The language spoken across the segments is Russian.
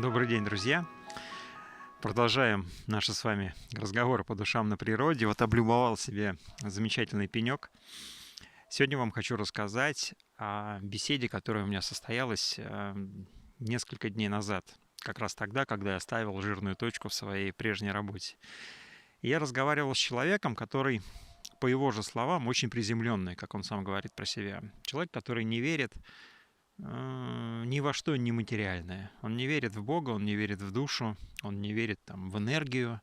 Добрый день, друзья! Продолжаем наши с вами разговоры по душам на природе. Вот облюбовал себе замечательный пенек. Сегодня вам хочу рассказать о беседе, которая у меня состоялась несколько дней назад. Как раз тогда, когда я ставил жирную точку в своей прежней работе. И я разговаривал с человеком, который, по его же словам, очень приземленный, как он сам говорит про себя. Человек, который не верит ни во что нематериальное. Он не верит в Бога, он не верит в душу, он не верит там, в энергию,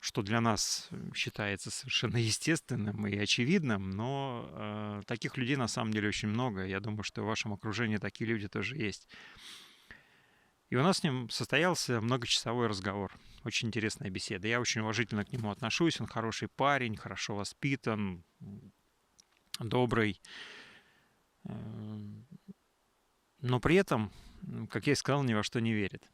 что для нас считается совершенно естественным и очевидным, но таких людей на самом деле очень много. Я думаю, что в вашем окружении такие люди тоже есть. И у нас с ним состоялся многочасовой разговор. Очень интересная беседа. Я очень уважительно к нему отношусь. Он хороший парень, хорошо воспитан, добрый. Но при этом, как я и сказал, ни во что не верит.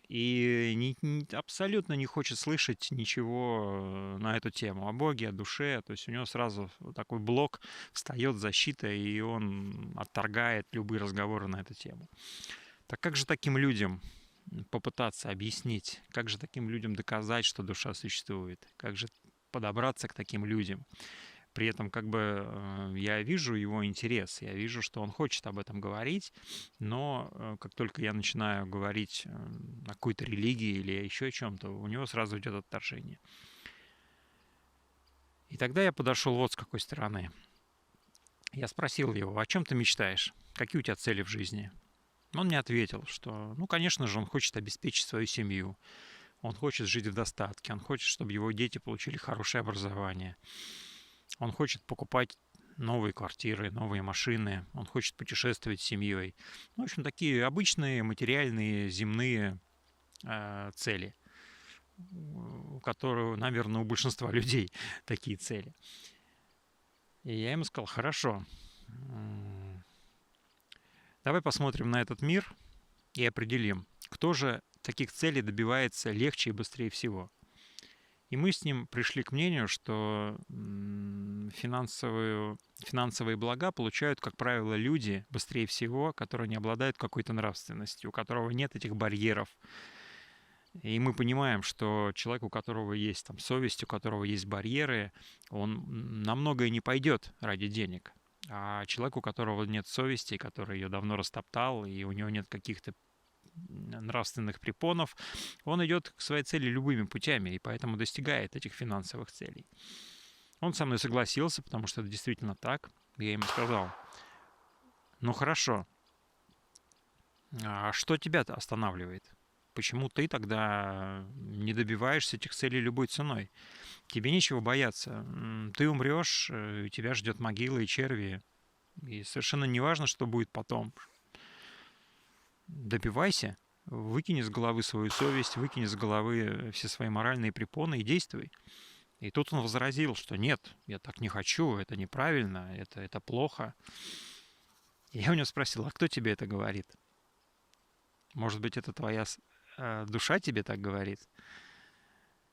И абсолютно не хочет слышать ничего на эту тему, о Боге, о душе. То есть у него сразу такой блок, встает защита, и он отторгает любые разговоры на эту тему. Так как же таким людям попытаться объяснить, как же таким людям доказать, что душа существует, как же подобраться к таким людям? При этом как бы я вижу его интерес, я вижу, что он хочет об этом говорить, но как только я начинаю говорить о какой-то религии или еще о чем-то, у него сразу идет отторжение. И тогда я подошел вот с какой стороны. Я спросил его: о чем ты мечтаешь? Какие у тебя цели в жизни? Он мне ответил, что, ну, конечно же, он хочет обеспечить свою семью, он хочет жить в достатке, он хочет, чтобы его дети получили хорошее образование. Он хочет покупать новые квартиры, новые машины. Он хочет путешествовать с семьей. Ну, в общем, такие обычные материальные земные цели, у которых, наверное, у большинства людей такие цели. И я ему сказал: хорошо, давай посмотрим на этот мир и определим, кто же таких целей добивается легче и быстрее всего. И мы с ним пришли к мнению, что финансовые блага получают, как правило, люди быстрее всего, которые не обладают какой-то нравственностью, у которого нет этих барьеров. И мы понимаем, что человек, у которого есть там совесть, у которого есть барьеры, он на многое не пойдет ради денег. А человек, у которого нет совести, который ее давно растоптал, и у него нет каких-то нравственных препонов, он идет к своей цели любыми путями и поэтому достигает этих финансовых целей. Он со мной согласился, потому что это действительно так. Я ему сказал: ну хорошо, а что тебя останавливает? Почему ты тогда не добиваешься этих целей любой ценой? Тебе нечего бояться. Ты умрешь, тебя ждет могила и черви. И совершенно не важно, что будет потом. Добивайся, выкини с головы свою совесть, выкини с головы все свои моральные препоны и действуй. И тут он возразил, что нет, я так не хочу, это неправильно, это плохо. И я у него спросил: а кто тебе это говорит? Может быть, это твоя душа тебе так говорит?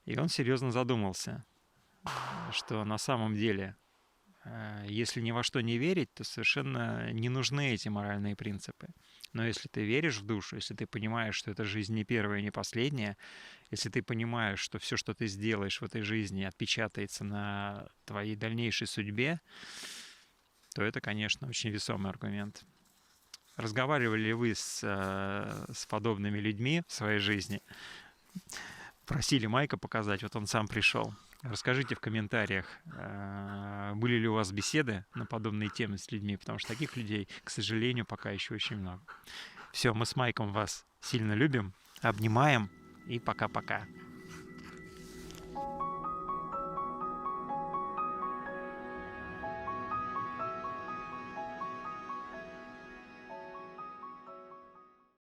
И он серьезно задумался, что на самом деле, если ни во что не верить, то совершенно не нужны эти моральные принципы. Но если ты веришь в душу, если ты понимаешь, что эта жизнь не первая, не последняя, если ты понимаешь, что все, что ты сделаешь в этой жизни, отпечатается на твоей дальнейшей судьбе, то это, конечно, очень весомый аргумент. Разговаривали ли вы с подобными людьми в своей жизни? Просили Майка показать, вот он сам пришел. Расскажите в комментариях, были ли у вас беседы на подобные темы с людьми, потому что таких людей, к сожалению, пока еще очень много. Все, мы с Майком вас сильно любим, обнимаем и пока-пока.